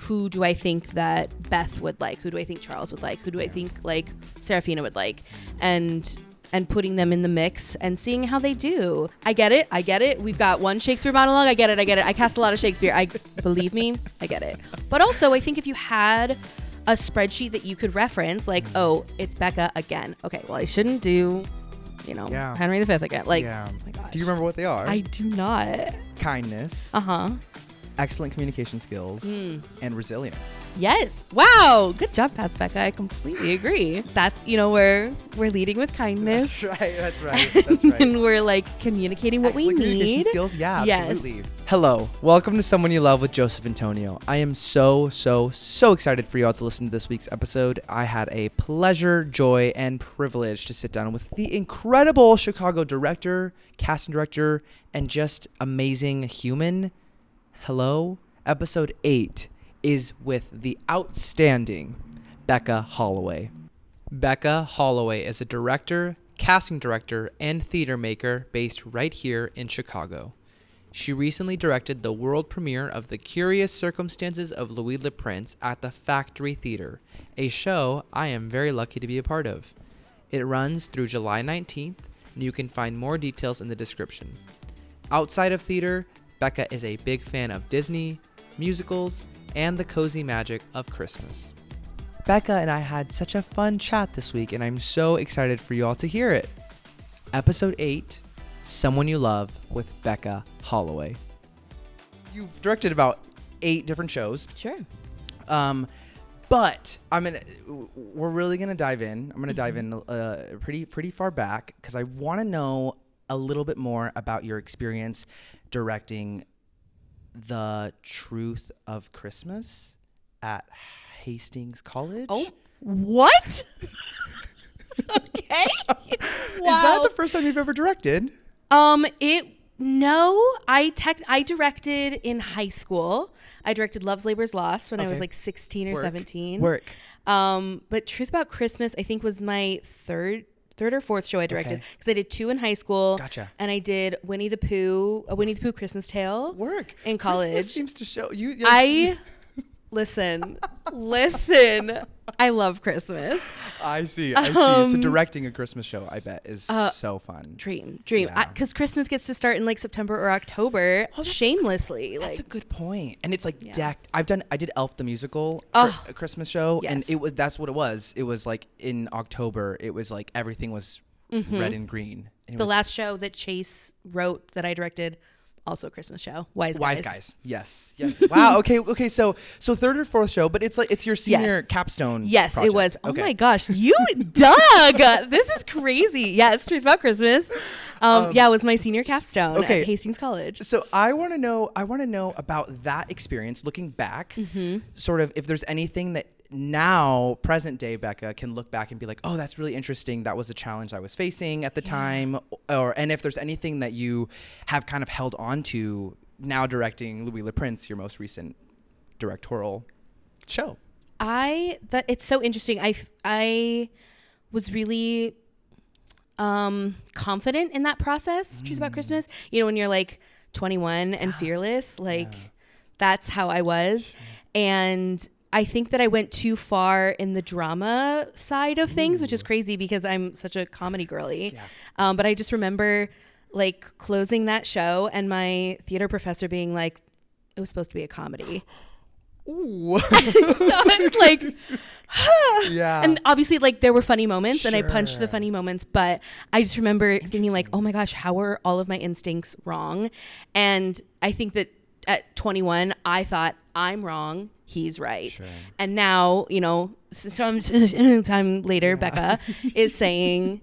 who do I think that Beth would like? Who do I think Charles would like? Who do I think like Serafina would like? And putting them in the mix and seeing how they do. I get it. We've got one Shakespeare monologue. I get it. I cast a lot of Shakespeare. Believe me, I get it. But also, I think if you had a spreadsheet that you could reference, like, oh, it's Becca again. Okay, well, I shouldn't do, Henry V again. Like, oh my gosh. Do you remember what they are? I do not. Kindness. Excellent communication skills and resilience. Yes. Wow. Good job, Past Becca. I completely agree. That's, we're leading with kindness. That's right. And we're like communicating what we need. Communication skills. Yeah, yes. Absolutely. Hello. Welcome to Someone You Love with Joseph Antonio. I am so excited for you all to listen to this week's episode. I had a pleasure, joy, and privilege to sit down with the incredible Chicago director, casting director, and just amazing human. Hello. Episode 8 is with the outstanding Becca Holloway. Becca Holloway is a director, casting director, and theater maker based right here in Chicago. She recently directed the world premiere of The Curious Circumstances of Louis Le Prince at the Factory Theater, a show I am very lucky to be a part of. It runs through July 19th, and you can find more details in the description. Outside of theater, Becca is a big fan of Disney, musicals, and the cozy magic of Christmas. Becca and I had such a fun chat this week, and I'm so excited for you all to hear it. Episode 8, Someone You Love with Becca Holloway. You've directed about 8 different shows. Sure. But we're really gonna dive in. I'm gonna dive in pretty far back because I want to know a little bit more about your experience directing The Truth of Christmas at Hastings College. Oh, what? Okay. Wow. Is that the first time you've ever directed? No, I directed in high school. I directed Love's Labor's Lost when I was like 16 or 17. Work. But Truth About Christmas, I think, was my third or fourth show I directed, because I did 2 in high school. Gotcha. And I did Winnie the Pooh Christmas Tale. Work. In college. Christmas seems to show you. Listen. I love Christmas. I see. So directing a Christmas show, I bet, is so fun. Dream. Because Christmas gets to start in like September or October, shamelessly. That's a good point. And it's like decked. I did Elf the Musical for a Christmas show, and that's what it was. It was like in October. It was like everything was red and green. And the last show that Chase wrote that I directed, also a Christmas show. Wise Guys. Yes. Wow. Okay. So third or fourth show, but it's your senior capstone. Yes, project. It was. Okay. Oh my gosh, you dug. This is crazy. Yeah, it's Truth About Christmas. It was my senior capstone at Hastings College. So I want to know about that experience. Looking back, sort of, if there's anything that now present day Becca can look back and be like, oh, that's really interesting. That was a challenge I was facing at the time. And if there's anything that you have kind of held on to now directing Louis Le Prince, your most recent directorial show. It's so interesting. I was really confident in that process. Truth About Christmas, when you're like 21 and fearless, that's how I was. Sure. And I think that I went too far in the drama side of things, which is crazy because I'm such a comedy girly. Yeah. But I just remember like closing that show and my theater professor being like, it was supposed to be a comedy. Ooh. Like, yeah. And obviously like there were funny moments and I punched the funny moments, but I just remember thinking like, oh my gosh, how are all of my instincts wrong? And I think that at 21, I thought I'm wrong. He's right. Sure. And now, some time later, Becca is saying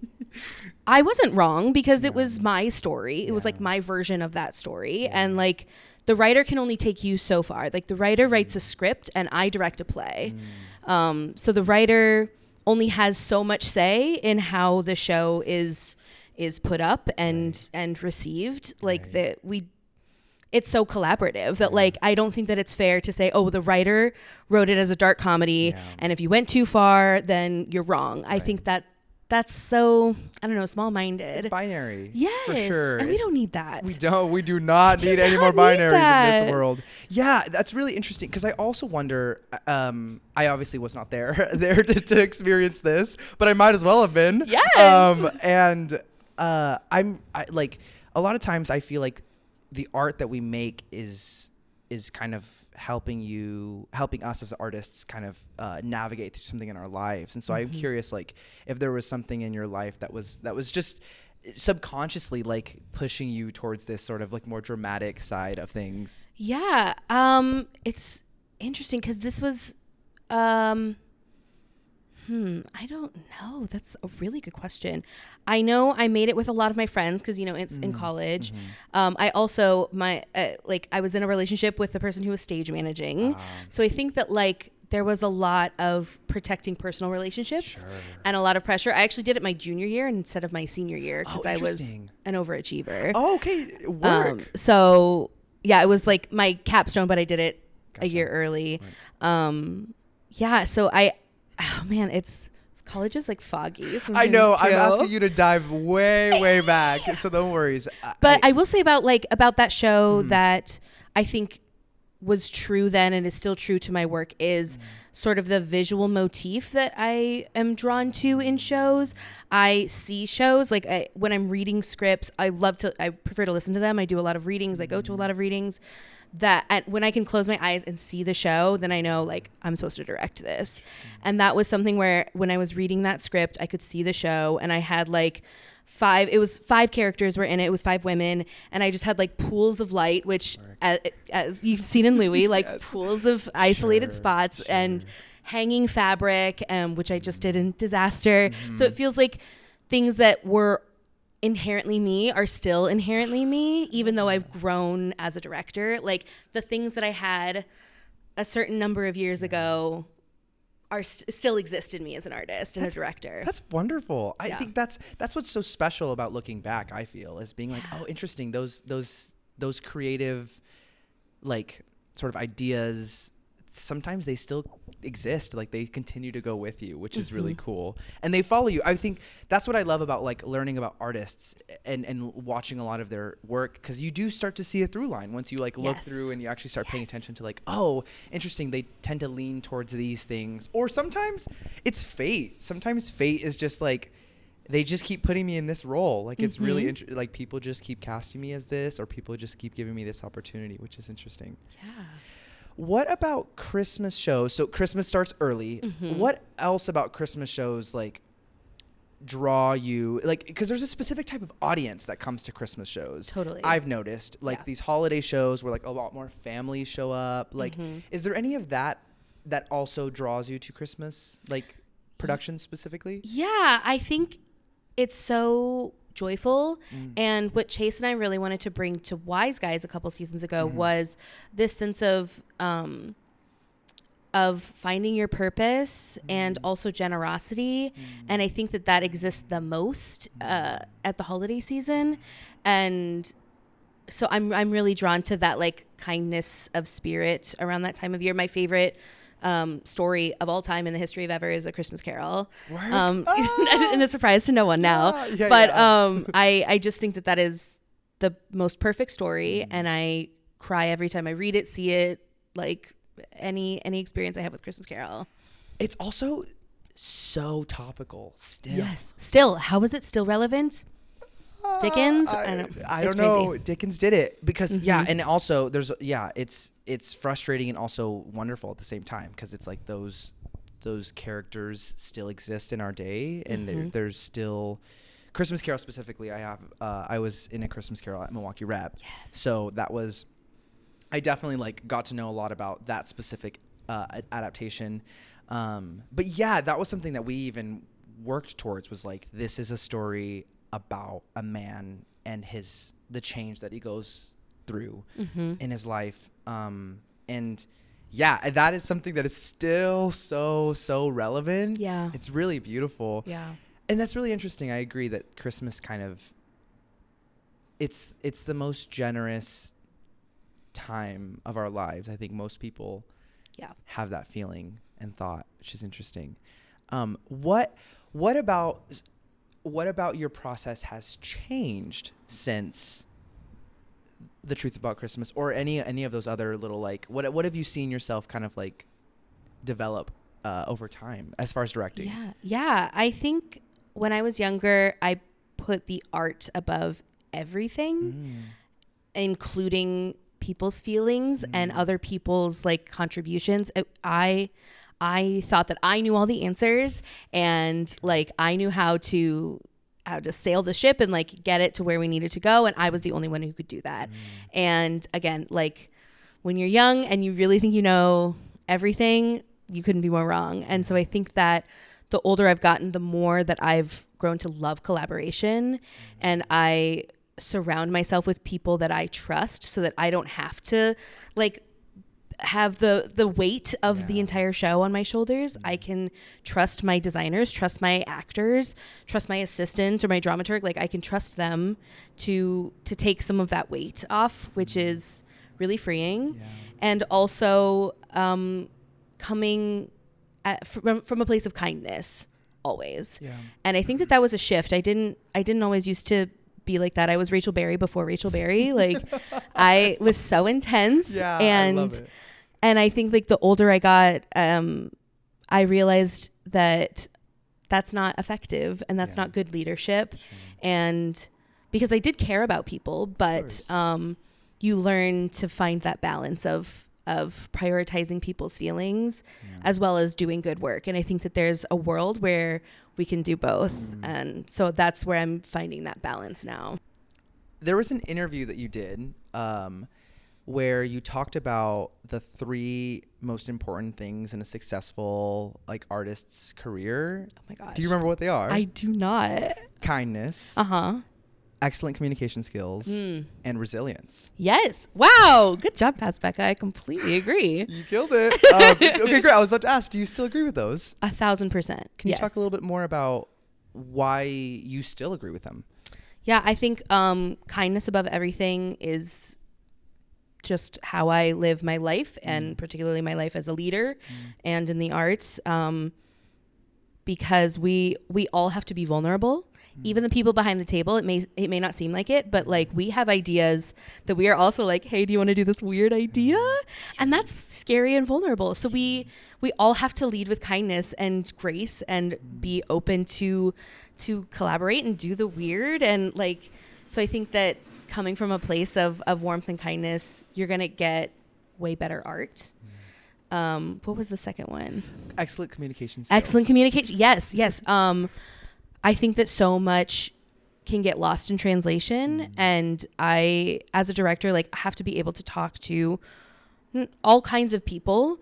I wasn't wrong because it was my story. It was like my version of that story. Yeah. And like the writer can only take you so far. Like the writer writes a script and I direct a play. So the writer only has so much say in how the show is put up and received. Like it's so collaborative that like I don't think that it's fair to say, oh, the writer wrote it as a dark comedy and if you went too far then you're wrong. I think that that's so, I don't know, small-minded. It's binary. Yes. For sure. And we don't need that. We do not need any more binaries in this world. Yeah, that's really interesting because I also wonder, I obviously was not there to experience this, but I might as well have been. Yes. And I like a lot of times I feel like the art that we make is kind of helping us as artists kind of navigate through something in our lives. And so I'm curious, like, if there was something in your life that was just subconsciously like pushing you towards this sort of like more dramatic side of things. Yeah. It's interesting because this was, I don't know. That's a really good question. I know I made it with a lot of my friends because, it's in college. I also, I was in a relationship with the person who was stage managing. So I think that like there was a lot of protecting personal relationships and a lot of pressure. I actually did it my junior year instead of my senior year because I was an overachiever. Oh, okay. Work. So yeah, it was like my capstone, but I did it a year early. Right. Yeah. So oh man, college is like foggy. I know. I'm asking you to dive way back, so don't worry. But I will say about that show that I think was true then and is still true to my work is sort of the visual motif that I am drawn to in shows. I see shows like when I'm reading scripts, I prefer to listen to them. I do a lot of readings. I go to a lot of readings. When I can close my eyes and see the show, then I know like I'm supposed to direct this. And that was something where when I was reading that script, I could see the show and I had like five characters were in it. It was 5 women. And I just had like pools of light, which as you've seen in Louis, like pools of isolated spots and hanging fabric, which I just did in Disaster. So it feels like things that were inherently me are still inherently me, even though I've grown as a director. Like the things that I had a certain number of years ago are still exist in me as an artist and a director. That's wonderful. I think that's what's so special about looking back, I feel, is being like, oh, interesting. Those creative like sort of ideas, sometimes they still exist, like they continue to go with you, which is really cool, and they follow you. I think that's what I love about like learning about artists and watching a lot of their work, because you do start to see a through line once you like look through and you actually start paying attention to like, oh, interesting, they tend to lean towards these things. Or sometimes it's fate. Sometimes fate is just like they just keep putting me in this role, like it's really like people just keep casting me as this, or people just keep giving me this opportunity, which is interesting. What about Christmas shows? So Christmas starts early. What else about Christmas shows like draw you? Like, because there's a specific type of audience that comes to Christmas shows. Totally. I've noticed like these holiday shows where like a lot more families show up. Like, is there any of that also draws you to Christmas, like production specifically? Yeah, I think it's so joyful. And what Chase and I really wanted to bring to Wise Guys a couple seasons ago was this sense of finding your purpose and also generosity. And I think that exists the most at the holiday season. And so I'm really drawn to that like kindness of spirit around that time of year. My favorite story of all time in the history of ever is A Christmas Carol. And a surprise to no one now. I just think that is the most perfect story, and I cry every time I read it, see it, like any experience I have with Christmas Carol. It's also so topical still. Yes. Still. How is it still relevant? Dickens? I don't know. Dickens did it because and also it's frustrating and also wonderful at the same time, because it's like those characters still exist in our day, and there's still Christmas Carol specifically. I was in A Christmas Carol at Milwaukee Rep, so I definitely like got to know a lot about that specific adaptation. But yeah, that was something that we even worked towards, was like, this is a story about a man and the change that he goes through in his life. And yeah, that is something that is still so relevant. Yeah. It's really beautiful. Yeah. And that's really interesting. I agree that Christmas kind of, it's the most generous time of our lives. I think most people have that feeling and thought, which is interesting. What about what about your process has changed since The Truth About Christmas, or any of those other little, like, what have you seen yourself kind of like develop over time as far as directing? Yeah. I think when I was younger, I put the art above everything, including people's feelings and other people's like contributions. I thought that I knew all the answers, and like I knew how to sail the ship and like get it to where we needed to go, and I was the only one who could do that. And again, like when you're young and you really think you know everything, you couldn't be more wrong. And so I think that the older I've gotten, the more that I've grown to love collaboration, and I surround myself with people that I trust so that I don't have to like have the weight of the entire show on my shoulders. I can trust my designers, trust my actors, trust my assistant or my dramaturg. Like I can trust them to take some of that weight off, which is really freeing. And also coming from a place of kindness always. And I think that was a shift. I didn't always used to be like that. I was Rachel Berry before Rachel Berry. Like I was so intense. And I love it. And I think like the older I got, I realized that that's not effective, and that's not good leadership. And because I did care about people, but you learn to find that balance of prioritizing people's feelings as well as doing good work. And I think that there's a world where we can do both. And so that's where I'm finding that balance now. There was an interview that you did where you talked about the 3 most important things in a successful like artist's career. Oh my gosh. Do you remember what they are? I do not. Kindness. Excellent communication skills and resilience. Yes. Wow. Good job, Becca. I completely agree. You killed it. Okay, great. I was about to ask, do you still agree with those? 1,000%. Can you talk a little bit more about why you still agree with them? Yeah, I think kindness above everything is just how I live my life, and particularly my life as a leader and in the arts, because we all have to be vulnerable. Even the people behind the table, it may not seem like it, but like we have ideas that we are also like, hey, do you want to do this weird idea? And that's scary and vulnerable. So we all have to lead with kindness and grace and be open to collaborate and do the weird. And like, so I think that coming from a place of warmth and kindness, you're going to get way better art. What was the second one? Excellent communication skills. Excellent communication. Yes. I think that so much can get lost in translation. And I, as a director, like have to be able to talk to all kinds of people,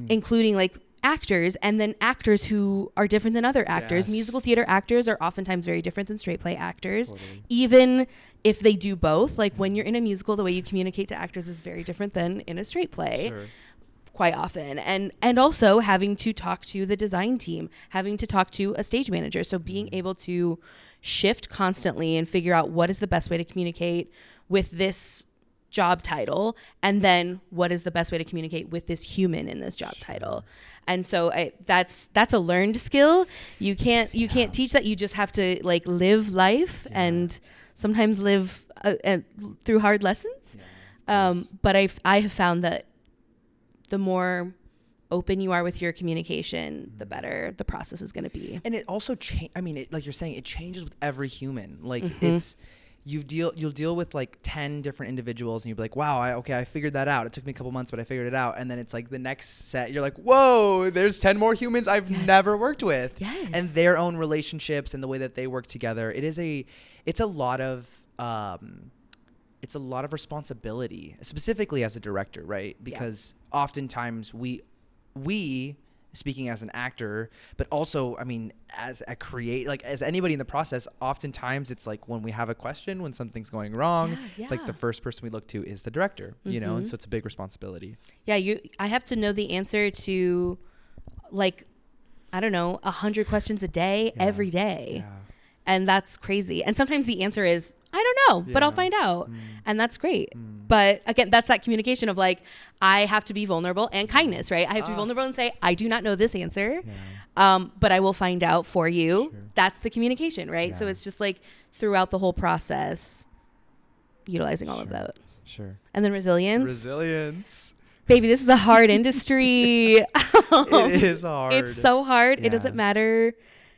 including like actors, and then actors who are different than other actors. Musical theater actors are oftentimes very different than straight play actors. Even if they do both, like when you're in a musical, the way you communicate to actors is very different than in a straight play. Quite often. And also having to talk to the design team, having to talk to a stage manager. So being able to shift constantly and figure out what is the best way to communicate with this job title, and then what is the best way to communicate with this human in this job title. And so that's a learned skill. You can't teach that. You just have to like live life and sometimes live through hard lessons. But I have found that the more open you are with your communication, the better the process is going to be. And it also like you're saying, it changes with every human. Like it's you'll deal with like 10 different individuals, and you'll be like, wow, I figured that out. It took me a couple months, but I figured it out. And then it's like the next set, you're like, whoa, there's 10 more humans I've never worked with. And their own relationships and the way that they work together. It's a lot of responsibility, specifically as a director, right? Because oftentimes we speaking as an actor, but also, I mean, as as anybody in the process, oftentimes it's like when we have a question, when something's going wrong, it's like the first person we look to is the director, you know? And so it's a big responsibility. I have to know the answer to like, I don't know, 100 questions a day, every day. And that's crazy. And sometimes the answer is, I don't know, but I'll find out. And that's great. But again, that's that communication of like, I have to be vulnerable, and kindness, right? I have to be vulnerable and say, I do not know this answer, but I will find out for you. Sure. That's the communication, right? So it's just like throughout the whole process, utilizing all of that. Sure. And then resilience. Resilience. Baby, this is a hard industry. It is hard. It's so hard. It doesn't matter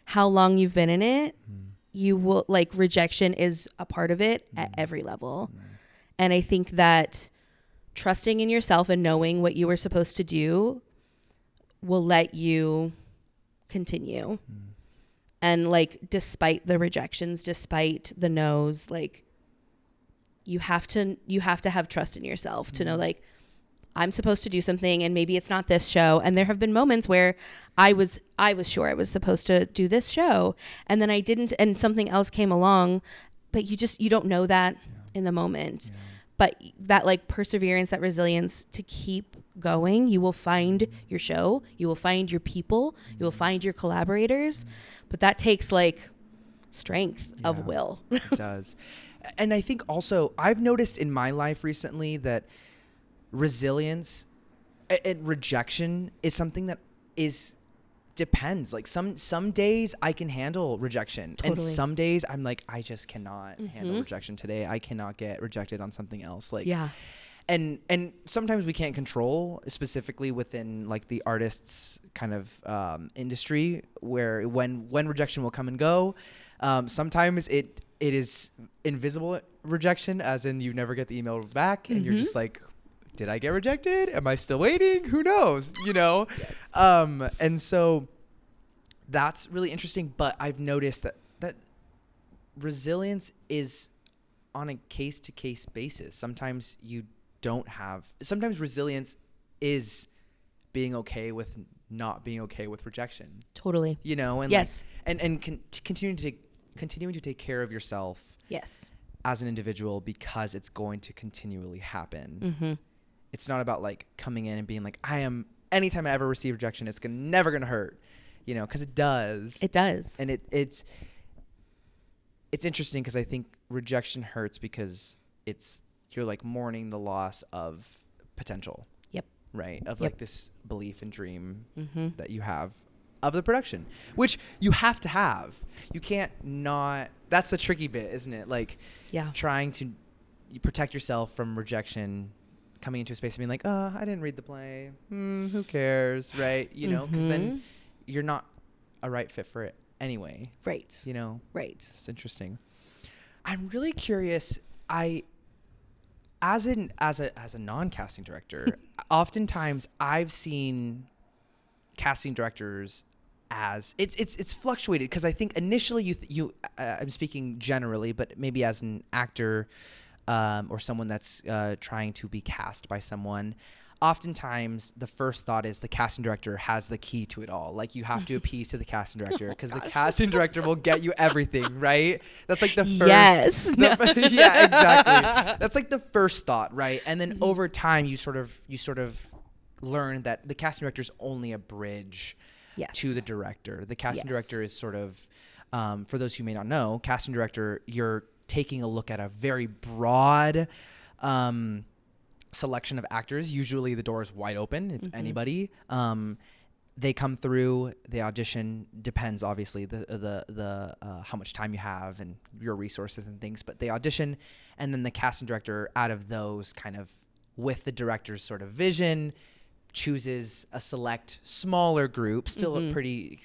how long you've been in it. You will, like, rejection is a part of it at every level. And I think that trusting in yourself and knowing what you were supposed to do will let you continue. And like, despite the rejections, despite the no's, like, you have to have trust in yourself to know, like, I'm supposed to do something, and maybe it's not this show. And there have been moments where I was sure I was supposed to do this show, and then I didn't, and something else came along, but you don't know that in the moment. But that, like, perseverance, that resilience to keep going, you will find your show, you will find your people, you will find your collaborators, but that takes like strength of will. It does. And I think also I've noticed in my life recently that resilience and rejection is something that depends. Like some days I can handle rejection, and some days I'm like, I just cannot handle rejection today. I cannot get rejected on something else. Like, and sometimes we can't control, specifically within like the artists kind of industry, where when rejection will come and go. Sometimes it is invisible rejection, as in you never get the email back, and you're just like, did I get rejected? Am I still waiting? Who knows? You know? Yes. And so that's really interesting. But I've noticed that resilience is on a case-to-case basis. Sometimes sometimes resilience is being okay with not being okay with rejection. Totally. You know? And yes. Like, and continuing to take care of yourself. Yes. As an individual, because it's going to continually happen. It's not about like coming in and being like, anytime I ever receive rejection, it's never going to hurt, you know, because it does. It does. And it's interesting because I think rejection hurts because you're like mourning the loss of potential. Yep. Right. Of like this belief and dream that you have of the production, which you have to have. You can't not. That's the tricky bit, isn't it? Like, trying to protect yourself from rejection, coming into a space and being like, oh, I didn't read the play. Who cares? Right. You know, because then you're not a right fit for it anyway. Right. You know? Right. It's interesting. I'm really curious. As a non-casting director, oftentimes I've seen casting directors as it's fluctuated, because I think initially I'm speaking generally, but maybe as an actor or someone that's trying to be cast by someone, oftentimes the first thought is the casting director has the key to it all. Like, you have to appease to the casting director, because the casting director will get you everything, right? That's like the first. Yes. Yeah, exactly. That's like the first thought, right? And then over time, you sort of learn that the casting director is only a bridge to the director. The casting director is sort of, for those who may not know, casting director, you're taking a look at a very broad selection of actors. Usually the door is wide open. It's anybody. They come through, they audition, depends obviously the how much time you have and your resources and things, but they audition, and then the casting director, out of those, kind of with the director's sort of vision, chooses a select smaller group, still a pretty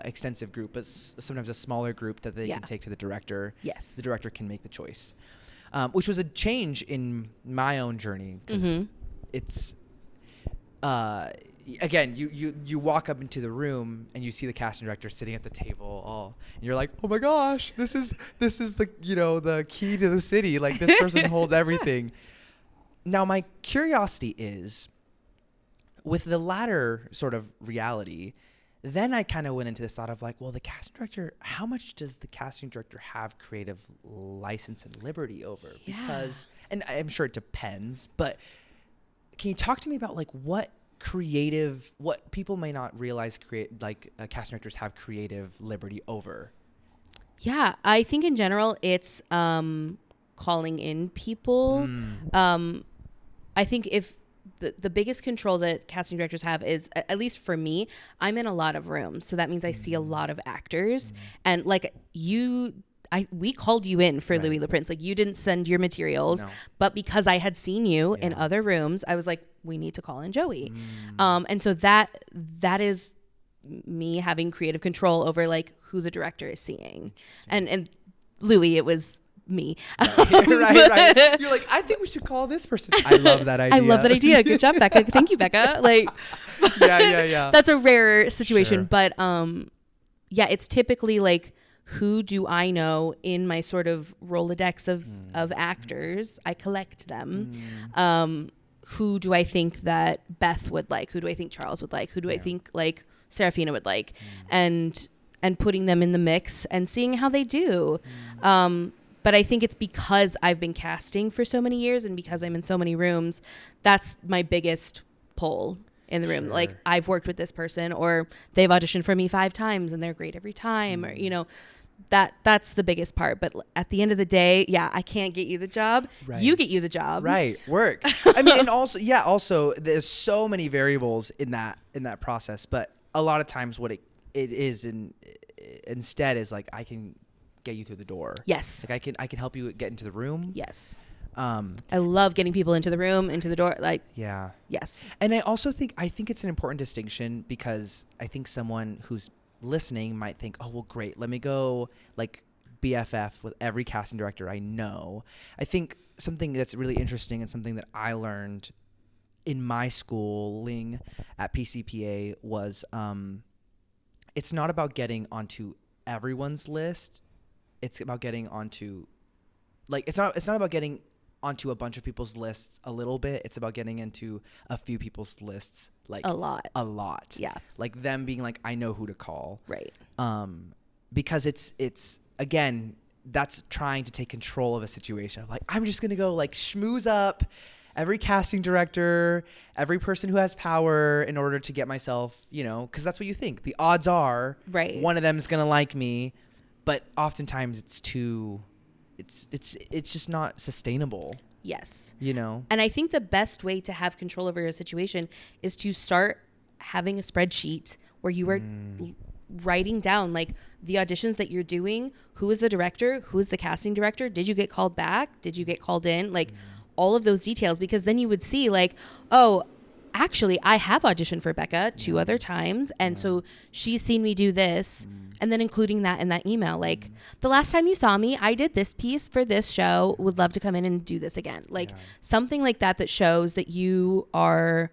extensive group, but sometimes a smaller group that they can take to the director. Yes. The director can make the choice, which was a change in my own journey, because it's again, you walk up into the room and you see the casting director sitting at the table, and you're like, oh my gosh, this is the, you know, the key to the city. Like, this person holds everything. Now, my curiosity is, with the latter sort of reality, then I kind of went into this thought of like, well, the casting director, how much does the casting director have creative license and liberty over? Because, and I'm sure it depends, but can you talk to me about like what people may not realize casting directors have creative liberty over? Yeah, I think in general it's calling in people. I think if the biggest control that casting directors have is, at least for me, I'm in a lot of rooms. So that means I see a lot of actors. And like we called you in for Louis Le Prince. Like, you didn't send your materials, but because I had seen you in other rooms, I was like, we need to call in Joey. And so that is me having creative control over like who the director is seeing. And Louis, it was me. Right. You're like, I think we should call this person. I love that idea. I love that idea. Good job, Becca. Thank you, Becca. Like, yeah. That's a rare situation. Sure. But yeah, it's typically like, who do I know in my sort of Rolodex of actors? I collect them. Who do I think that Beth would like? Who do I think Charles would like? Who do I think like Serafina would like? And putting them in the mix and seeing how they do. But I think it's because I've been casting for so many years and because I'm in so many rooms, that's my biggest pull in the room. Sure. Like, I've worked with this person, or they've auditioned for me 5 times and they're great every time, or, you know, that's the biggest part. But at the end of the day, yeah, I can't get you the job. Right. You get you the job. Right. Work. I mean, and also there's so many variables in that process, but a lot of times what it is instead is like, I can get you through the door. Yes. Like, I can help you get into the room. Yes. I love getting people into the room, into the door. Like, yeah. Yes. And I also think it's an important distinction, because I think someone who's listening might think, oh, well, great, let me go like BFF with every casting director I know. I think something that's really interesting and something that I learned in my schooling at PCPA was, it's not about getting onto everyone's list. It's about getting onto, like, it's not about getting onto a bunch of people's lists a little bit. It's about getting into a few people's lists, like a lot. Yeah. Like, them being like, I know who to call. Right. Because it's again, that's trying to take control of a situation of like, I'm just going to go like schmooze up every casting director, every person who has power in order to get myself, you know, because that's what you think. The odds are one of them is going to like me. But oftentimes it's just not sustainable. Yes. You know? And I think the best way to have control over a situation is to start having a spreadsheet where you are writing down like the auditions that you're doing. Who is the director? Who is the casting director? Did you get called back? Did you get called in? Like all of those details, because then you would see like, oh, actually, I have auditioned for Becca 2 other times. And so she's seen me do this. And then including that in that email, like, the last time you saw me, I did this piece for this show, would love to come in and do this again. Like something like that shows that you are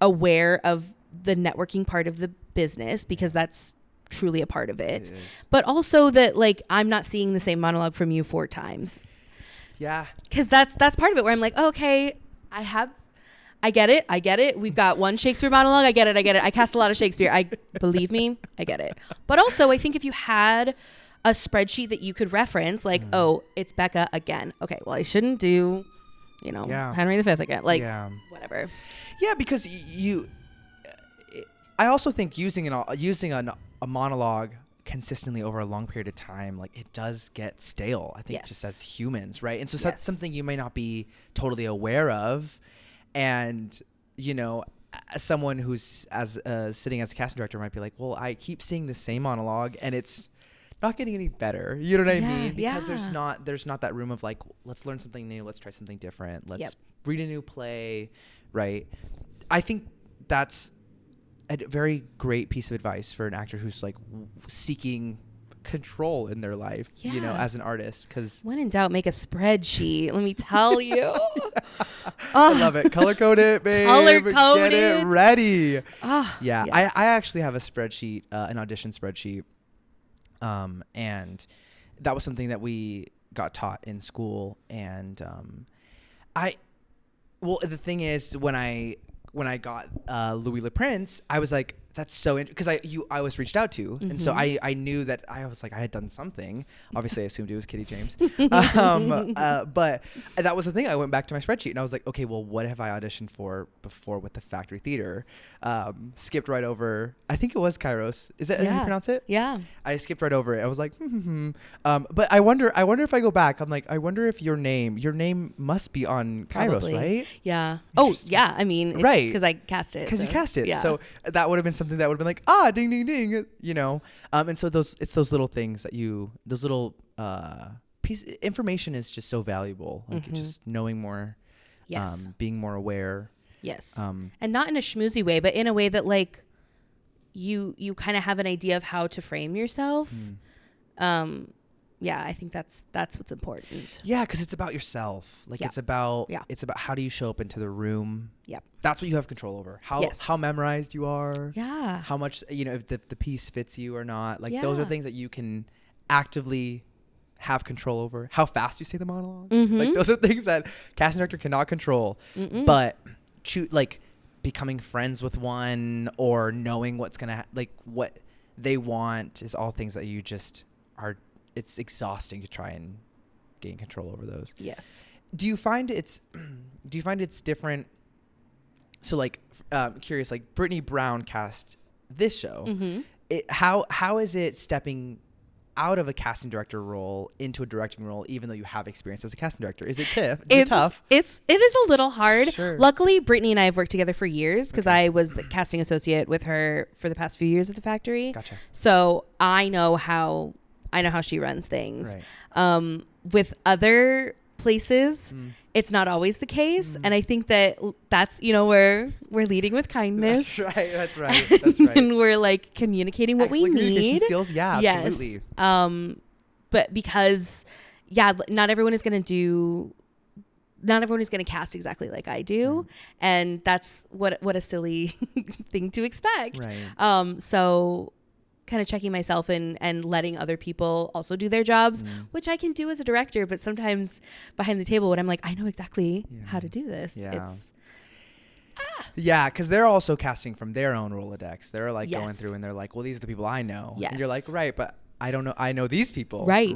aware of the networking part of the business, because that's truly a part of it. But also that, like, I'm not seeing the same monologue from you 4 times. Yeah. Because that's part of it, where I'm like, oh, okay, I get it. We've got 1 Shakespeare monologue. I get it. I cast a lot of Shakespeare. Believe me, I get it. But also, I think if you had a spreadsheet that you could reference, like, oh, it's Becca again. Okay, well, I shouldn't do, you know, Henry V again. Like, whatever. Yeah, because I also think using a monologue consistently over a long period of time, like, it does get stale, I think, just as humans, right? And so that's something you may not be totally aware of. And, you know, as someone who's sitting as a casting director might be like, well, I keep seeing the same monologue and it's not getting any better. You know what I mean? Because there's not that room of like, let's learn something new. Let's try something different. Let's read a new play. Right. I think that's a very great piece of advice for an actor who's like seeking control in their life, you know, as an artist. Because when in doubt, make a spreadsheet. Let me tell you. I love it. Color code it, babe. Color code Get it ready. Oh, yeah. Yes. I actually have a spreadsheet, an audition spreadsheet. And that was something that we got taught in school. And the thing is, when I got Louis Le Prince, I was like, That's so because I was reached out to, and so I knew that I was like I had done something. Obviously, I assumed it was Kitty James, but that was the thing. I went back to my spreadsheet and I was like, okay, well, what have I auditioned for before with the Factory Theater? Skipped right over. I think it was Kairos. Is that how you pronounce it? Yeah. I skipped right over it. I was like, but I wonder if I go back. I'm like, I wonder if your name must be on Kairos, Probably. right? Yeah. Oh, yeah. I mean, right, because I cast it. Because you cast it. Yeah. So that would have been something that would have been like, ding, ding, ding, you know? And so it's those little things that those little information is just so valuable. Like just knowing more, yes. being more aware. Yes. And not in a schmoozy way, but in a way that like you kind of have an idea of how to frame yourself. Yeah, I think that's what's important. Yeah, because it's about yourself. Like it's about how do you show up into the room. Yep. That's what you have control over. How memorized you are. Yeah. How much, if the piece fits you or not. Like those are things that you can actively have control over. How fast you say the monologue. Like those are things that casting director cannot control. But becoming friends with one or knowing what's gonna what they want is all things that you just are. It's exhausting to try and gain control over those. Yes. Do you find it's different? So curious, like Brittany Brown cast this show. How is it stepping out of a casting director role into a directing role, even though you have experience as a casting director? Is it tough? It is a little hard. Sure. Luckily, Brittany and I have worked together for years because I was the casting associate with her for the past few years at the Factory. Gotcha. So I know how she runs things. Right. With other places, it's not always the case. And I think that's, we're leading with kindness. That's right. And we're like communicating what we need. Communication skills. Yeah, yes. absolutely. But because, not everyone is going to cast exactly like I do. And that's what a silly thing to expect. Right. So kind of checking myself and letting other people also do their jobs, which I can do as a director, but sometimes behind the table when I'm like, I know exactly how to do this. Yeah. Yeah, because they're also casting from their own Rolodex. They're like going through and they're like, well, these are the people I know. Yes. And you're like, right, but I don't know. I know these people. Right.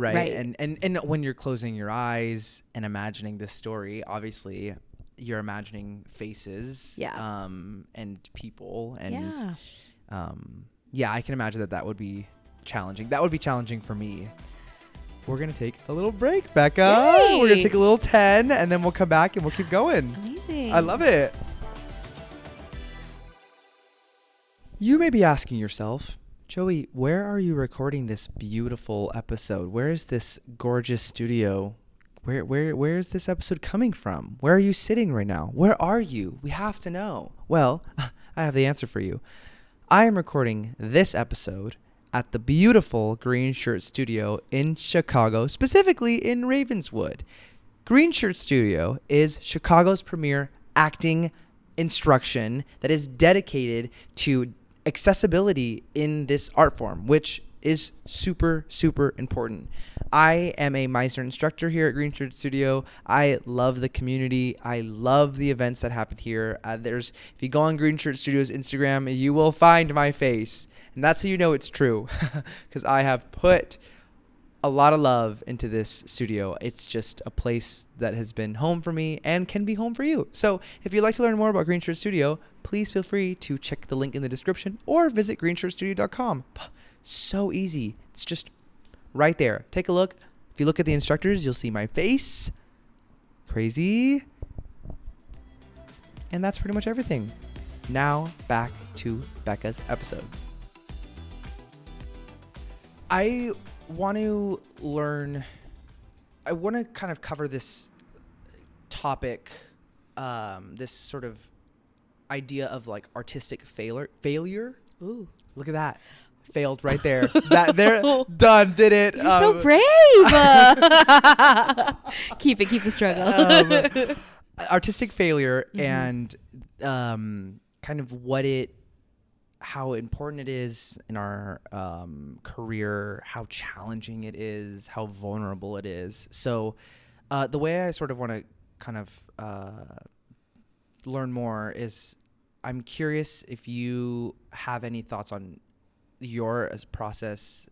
And when you're closing your eyes and imagining this story, obviously you're imagining faces and people and I can imagine that would be challenging. That would be challenging for me. We're going to take a little break, Becca. Yay! We're going to take a little 10, and then we'll come back and we'll keep going. Amazing. I love it. You may be asking yourself, Joey, where are you recording this beautiful episode? Where is this gorgeous studio? Where is this episode coming from? Where are you sitting right now? Where are you? We have to know. Well, I have the answer for you. I am recording this episode at the beautiful Green Shirt Studio in Chicago, specifically in Ravenswood. Green Shirt Studio is Chicago's premier acting instruction that is dedicated to accessibility in this art form, which is super, super important. I am a Meisner instructor here at Green Shirt Studio. I love the community. I love the events that happen here. If you go on Green Shirt Studio's Instagram, you will find my face. And that's how you know it's true, because I have put a lot of love into this studio. It's just a place that has been home for me and can be home for you. So if you'd like to learn more about Green Shirt Studio, please feel free to check the link in the description or visit greenshirtstudio.com. So easy. It's just right there. Take a look. If you look at the instructors, you'll see my face. Crazy. And that's pretty much everything. Now back to Becca's episode. I want to kind of cover this topic, this sort of idea of like artistic failure. Ooh. Look at that. Failed right there. Done, did it. You're so brave. Keep the struggle. Artistic failure and kind of how important it is in our career, how challenging it is, how vulnerable it is. So the way I sort of want to kind of learn more is I'm curious if you have any thoughts on your process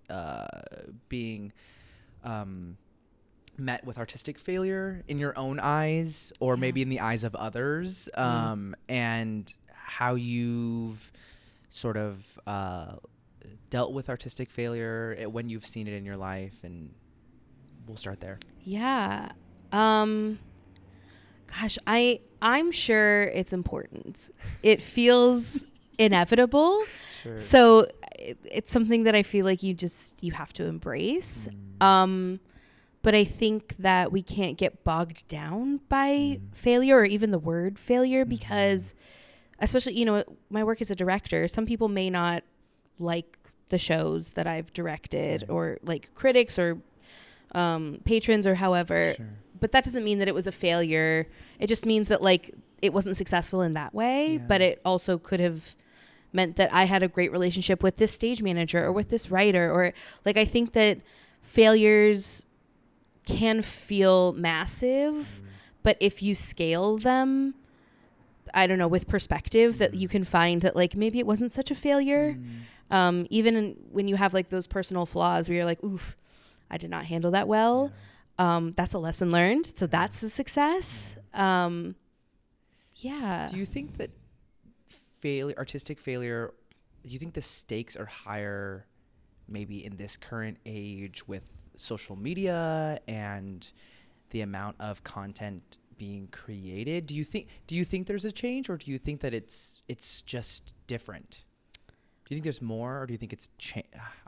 being met with artistic failure in your own eyes, or maybe in the eyes of others, and how you've sort of dealt with artistic failure when you've seen it in your life. And we'll start there. Yeah. Gosh, I'm sure it's important. It feels inevitable. Sure. So it's something that I feel like you have to embrace. But I think that we can't get bogged down by failure, or even the word failure, because especially, you know, my work as a director, some people may not like the shows that I've directed, or like critics or patrons or however. Sure. But that doesn't mean that it was a failure. It just means that like it wasn't successful in that way, but it also could have meant that I had a great relationship with this stage manager or with this writer, or like, I think that failures can feel massive, but if you scale them, I don't know, with perspective, that you can find that like maybe it wasn't such a failure. Even when you have like those personal flaws where you're like, oof, I did not handle that well. That's a lesson learned. So that's a success. Do you think that artistic failure, do you think the stakes are higher maybe in this current age with social media and the amount of content being created? Do you think there's a change, or do you think that it's just different? Do you think there's more, or do you think it's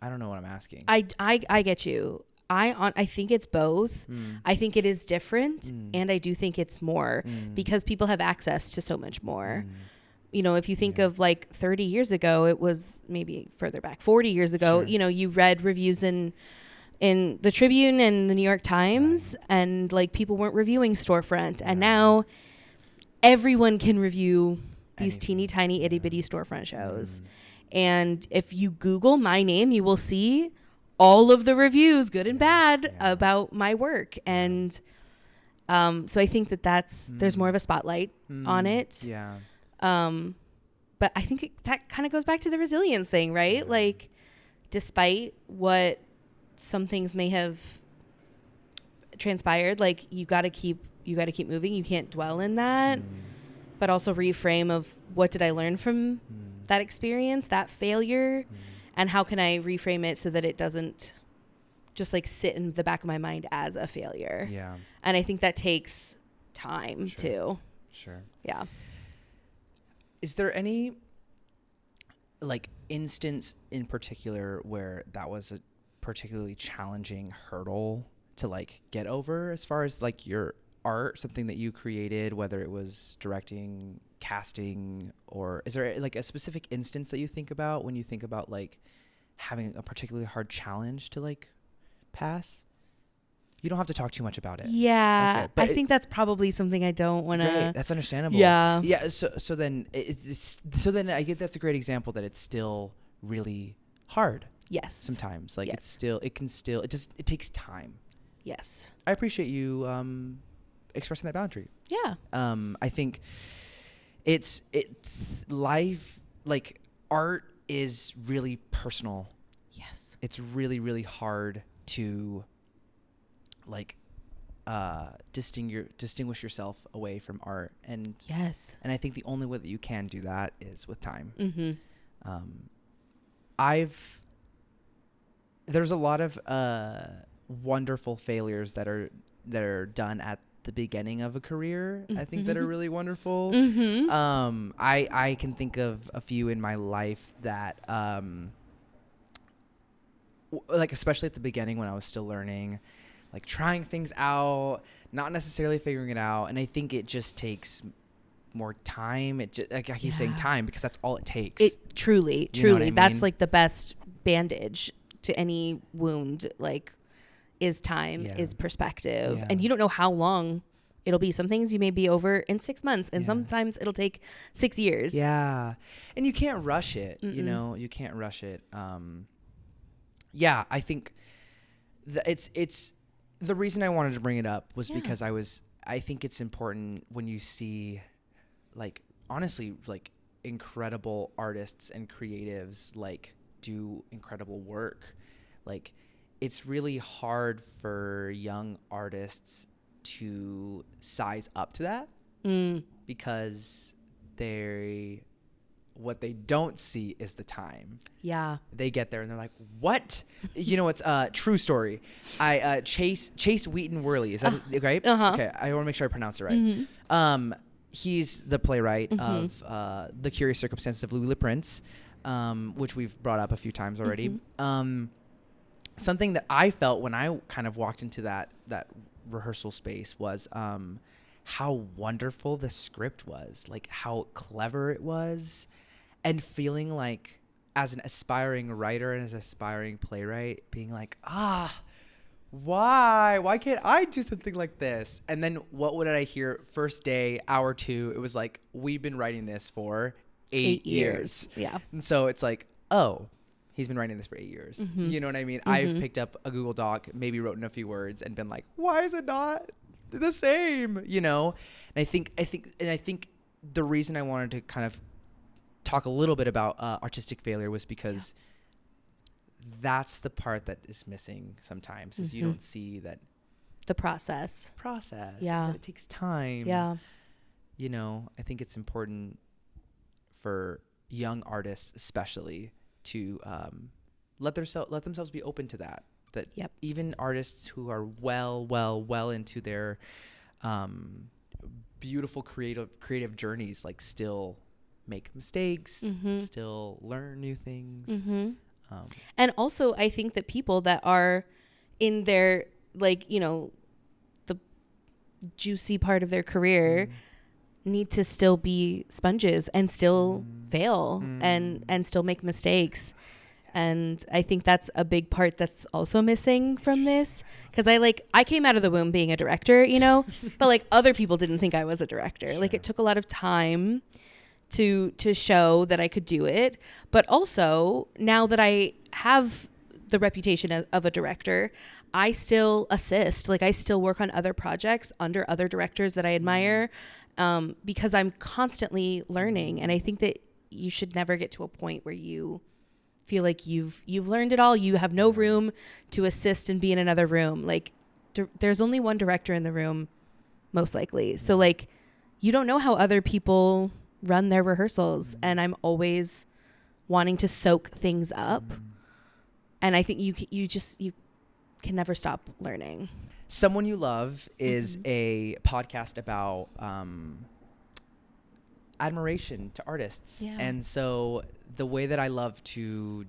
I don't know what I'm asking. I get you. I think it's both. I think it is different, and I do think it's more because people have access to so much more. You know, if you think of like 30 years ago, it was maybe further back, 40 years ago, you know, you read reviews in the Tribune and the New York Times, and like people weren't reviewing Storefront. And now everyone can review these teeny tiny itty bitty storefront shows. And if you Google my name, you will see all of the reviews, good and bad, about my work. And so I think that there's more of a spotlight on it. Yeah. But I think that kind of goes back to the resilience thing, right? Like, despite what some things may have transpired, like you got to keep moving. You can't dwell in that, but also reframe of what did I learn from that experience, that failure, and how can I reframe it so that it doesn't just like sit in the back of my mind as a failure. Yeah. And I think that takes time too. Sure. Yeah. Is there any like instance in particular where that was a particularly challenging hurdle to like get over, as far as like your art, something that you created, whether it was directing, casting, or is there like a specific instance that you think about when you think about like having a particularly hard challenge to like pass? You don't have to talk too much about it. Yeah. Okay, I think that's probably something I don't want to. That's understandable. Yeah. Yeah. So then I get that's a great example that it's still really hard. Yes. Sometimes like it takes time. Yes. I appreciate you expressing that boundary. Yeah. I think it's life, like art is really personal. Yes. It's really, really hard to like distinguish yourself away from art, and I think the only way that you can do that is with time. There's a lot of wonderful failures that are done at the beginning of a career, I think, that are really wonderful. I can think of a few in my life that like especially at the beginning when I was still learning, like trying things out, not necessarily figuring it out. And I think it just takes more time. Like I keep saying time because that's all it takes. It truly, that's like the best bandage to any wound, like is time, is perspective. And you don't know how long it'll be. Some things you may be over in 6 months, and sometimes it'll take 6 years. Yeah. And you can't rush it, you know, you can't rush it. I think it's the reason I wanted to bring it up was because I think it's important when you see, like, honestly, like incredible artists and creatives like do incredible work. Like, it's really hard for young artists to size up to that because what they don't see is the time. Yeah. They get there and they're like, what? It's a true story. Chase Wheaton Worley. Is that right? Uh-huh. Okay. I want to make sure I pronounce it right. He's the playwright of The Curious Circumstances of Louis Le Prince, which we've brought up a few times already. Something that I felt when I kind of walked into that rehearsal space was how wonderful the script was, like how clever it was, and feeling like, as an aspiring writer and as an aspiring playwright, being like, why can't I do something like this? And then what would I hear first day, hour 2? It was like, we've been writing this for 8 years. Yeah. And so it's like, oh, he's been writing this for 8 years. You know what I mean? I've picked up a Google Doc, maybe wrote in a few words and been like, why is it not the same? And I think the reason I wanted to kind of talk a little bit about artistic failure was because that's the part that is missing sometimes, is you don't see that the process. Yeah. That it takes time. Yeah. I think it's important for young artists especially to let themselves be open to that even artists who are well into their beautiful creative journeys, like, still make mistakes, still learn new things. And also, I think that people that are in their, like, the juicy part of their career need to still be sponges and still fail and still make mistakes. And I think that's a big part that's also missing from this, because I came out of the womb being a director, but like other people didn't think I was a director. Like, it took a lot of time to show that I could do it. But also, now that I have the reputation of a director, I still assist. Like, I still work on other projects under other directors that I admire, because I'm constantly learning. And I think that you should never get to a point where you feel like you've learned it all. You have no room to assist and be in another room. Like, there's only one director in the room, most likely. So, like, you don't know how other people run their rehearsals. And I'm always wanting to soak things up. And I think you can never stop learning. Someone You Love is a podcast about admiration to artists. Yeah. And so the way that I love to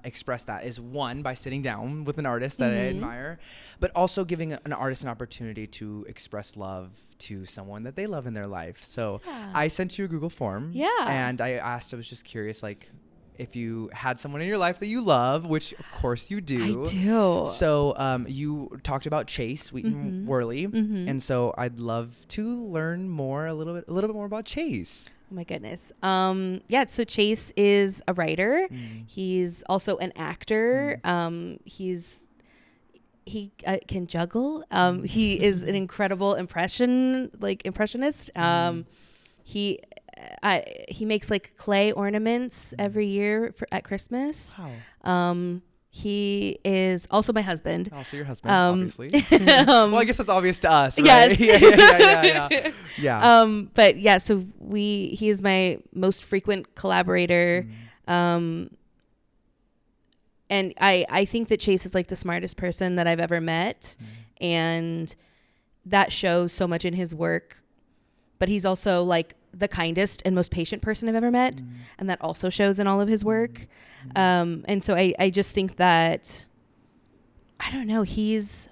express that is, one, by sitting down with an artist that I admire, but also giving an artist an opportunity to express love to someone that they love in their life. So I sent you a Google form. Yeah. And I was just curious, like, if you had someone in your life that you love, which of course you do. I do. So you talked about Chase Wheaton Worley. And so I'd love to learn a little bit more about Chase. Oh my goodness. So Chase is a writer. He's also an actor. He can juggle. He is an incredible impressionist. He makes like clay ornaments every year at Christmas. Wow. He is also my husband. Also your husband, obviously. Well, I guess that's obvious to us, right? Yes. Yeah. But yeah, so he is my most frequent collaborator. And I think that Chase is like the smartest person that I've ever met. And that shows so much in his work. But he's also like the kindest and most patient person I've ever met. And that also shows in all of his work. And so I just think that, I don't know, he's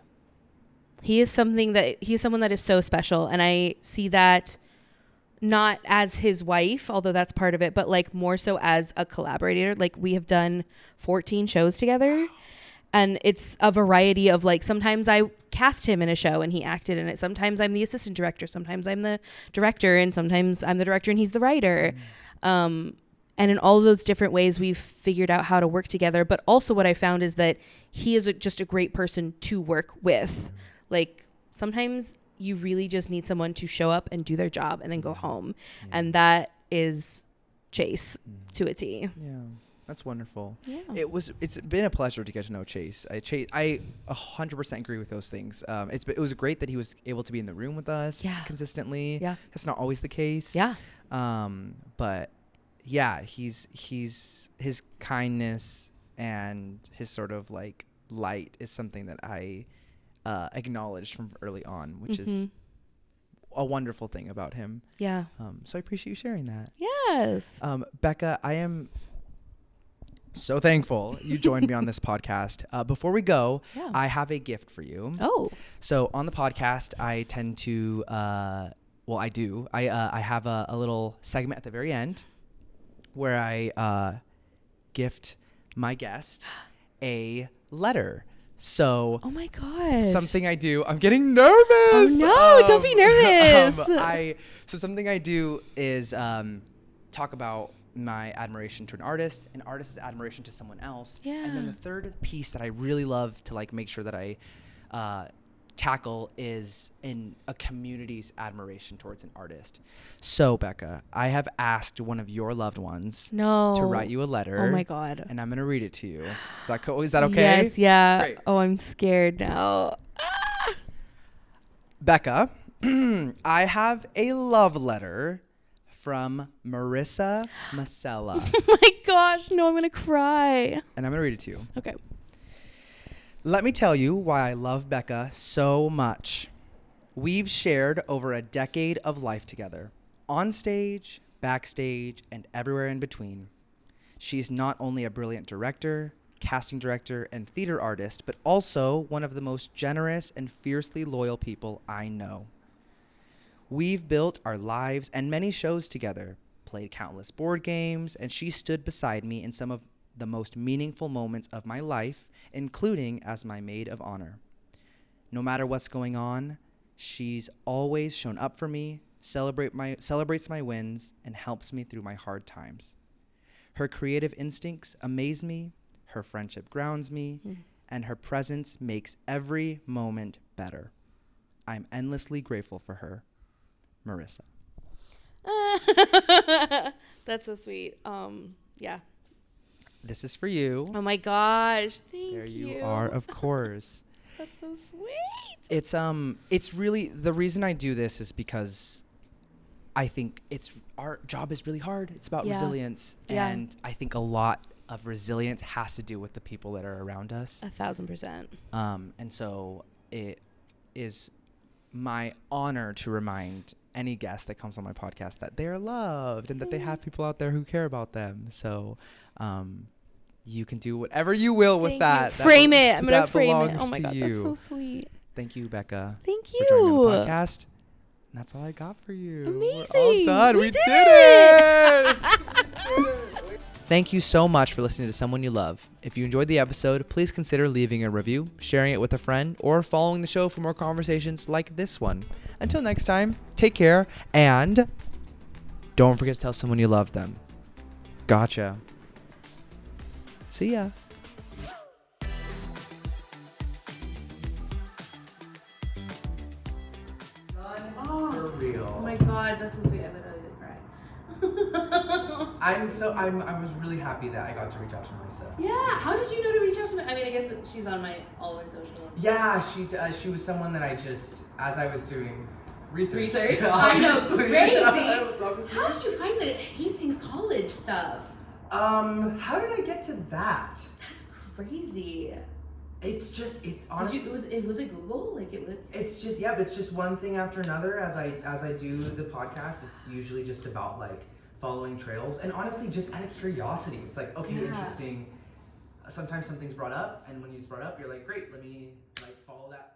someone that is so special. And I see that not as his wife, although that's part of it, but like more so as a collaborator. Like, we have done 14 shows together. And it's a variety of, like, sometimes I cast him in a show and he acted in it. Sometimes I'm the assistant director. Sometimes I'm the director. And sometimes I'm the director and he's the writer. And in all those different ways, we've figured out how to work together. But also what I found is that he is just a great person to work with. Like, sometimes you really just need someone to show up and do their job and then go home. And that is Chase to a T. Yeah. That's wonderful. Yeah. It's been a pleasure to get to know Chase. I 100% agree with those things. It was great that he was able to be in the room with us consistently. Yeah. That's not always the case. Yeah. But yeah, his kindness and his sort of like light is something that I acknowledged from early on, which is a wonderful thing about him. Yeah. So I appreciate you sharing that. Yes. Becca, I am so thankful you joined me on this podcast. Before we go, I have a gift for you. Oh. So on the podcast, I tend to, I do. I have a little segment at the very end where I gift my guest a letter. So, oh my gosh, something I do. I'm getting nervous. Oh no, don't be nervous. So something I do is talk about my admiration to an artist's admiration to someone else. Yeah. And then the third piece that I really love to like make sure that I tackle is in a community's admiration towards an artist. So Becca, I have asked one of your loved ones to write you a letter. Oh my God. And I'm going to read it to you. Is that cool? Is that okay? Yes. Yeah. Great. Oh, I'm scared now. Becca, I have a love letter from Marissa Masella. Oh my gosh, no, I'm going to cry. And I'm going to read it to you. Okay. Let me tell you why I love Becca so much. We've shared over a decade of life together, on stage, backstage, and everywhere in between. She's not only a brilliant director, casting director, and theater artist, but also one of the most generous and fiercely loyal people I know. We've built our lives and many shows together, played countless board games, and she stood beside me in some of the most meaningful moments of my life, including as my maid of honor. No matter what's going on, she's always shown up for me, celebrates my wins, and helps me through my hard times. Her creative instincts amaze me, her friendship grounds me, and her presence makes every moment better. I'm endlessly grateful for her. Marissa. That's so sweet. Yeah. This is for you. Oh my gosh. Thank you. There you are, of course. That's so sweet. It's really, the reason I do this is because I think our job is really hard. It's about resilience. Yeah. And I think a lot of resilience has to do with the people that are around us. 1,000%. And so it is my honor to remind any guest that comes on my podcast that they're loved and that they have people out there who care about them. So, you can do whatever you will with that. Frame it. I'm going to frame it. Oh my God, you. that's so sweet. Thank you, Becca. Thank you. For joining the podcast. And that's all I got for you. Amazing. We're all done. We did it. Thank you so much for listening to Someone You Love. If you enjoyed the episode, please consider leaving a review, sharing it with a friend, or following the show for more conversations like this one. Until next time, take care, and don't forget to tell someone you love them. Gotcha. See ya. For real. Oh my God, that's so sweet. I literally did cry. I was really happy that I got to reach out to Marissa. Yeah, how did you know to reach out to me? I mean, I guess that she's on my all of my socials. Yeah, she was someone that I just, as I was doing research. I know, crazy. How did you find the Hastings College stuff? How did I get to that? That's crazy. It's honestly. Was it Google? Like it would. It's just but it's just one thing after another. As I do the podcast, it's usually just about like following trails, and honestly, just out of curiosity, it's like interesting. Sometimes something's brought up, and when it's brought up, you're like, great, let me like follow that